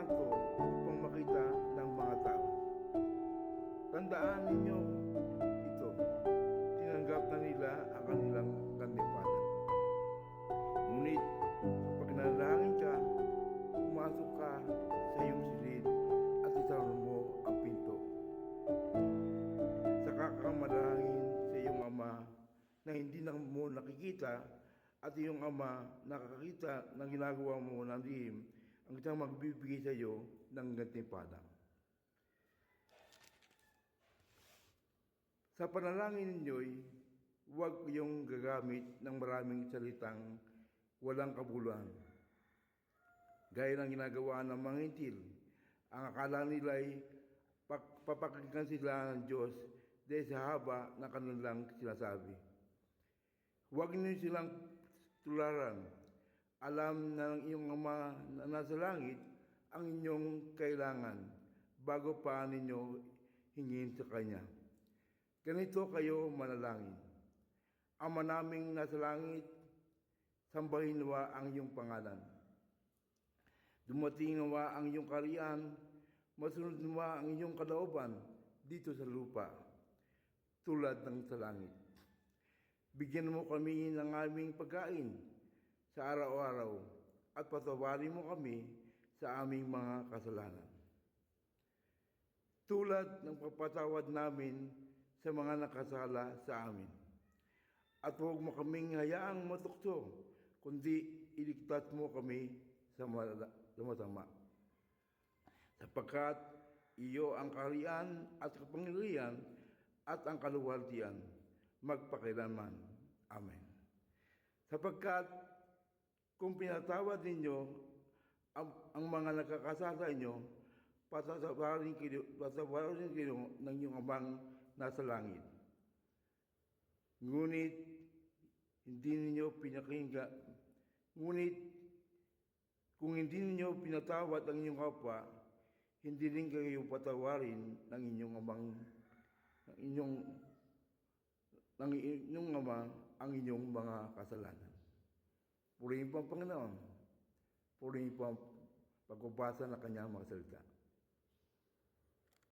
ito upang makita ng mga tao. Tandaan ninyo ito, tinanggap na nila ang kanilang gantimpala. Ngunit sa pagnanalangin ka, pumasok ka sa iyong silid at isarang mo ang pinto. Saka ka manalangin sa iyong ama na hindi na mo nakikita, at iyong ama nakakita ng ginagawa mo ng lihim ang siyang magbibigay sa iyo ng gantimpala. Sa panalangin ninyo'y huwag kayong gagamit ng maraming salitang walang kabuluhan, gaya ng ginagawa ng mga Hintil. Ang akala nila'y papakinggan sila ng Diyos dahil sa haba ng kanilang sinasabi. Huwag niyo silang tularan. Alam na ng iyong ama na nasa langit ang inyong kailangan bago pa ninyo hingin sa Kanya. Ganito kayo manalangin. Ama naming nasa langit, sambahin nawa ang iyong pangalan. Dumating nawa ang iyong kaharian, masunod nawa ang iyong kalooban dito sa lupa, tulad ng sa langit. Bigyan mo kami ng aming pagkain sa araw-araw at patawarin mo kami sa aming mga kasalanan, tulad ng pagpatawad namin sa mga nakasala sa amin. At huwag mo kaming hayaang matukso, kundi iligtas mo kami sa masama. Sapagkat iyo ang kaharian at kapangyarihan at ang kaluwalhatian magpakailanman. Amen. Sapagkat kung pinatawad ninyo ang mga nagkakasala sa inyo, patawarin kayo ng iyong amang nasa langit. Ngunit kung hindi ninyo pinatawad ang inyong kapwa, hindi rin kayo patawarin ng inyong ama ang inyong mga kasalanan. Purihin po ang Panginoon. Purihin po ang pagbabasa ng kanyang mga salita.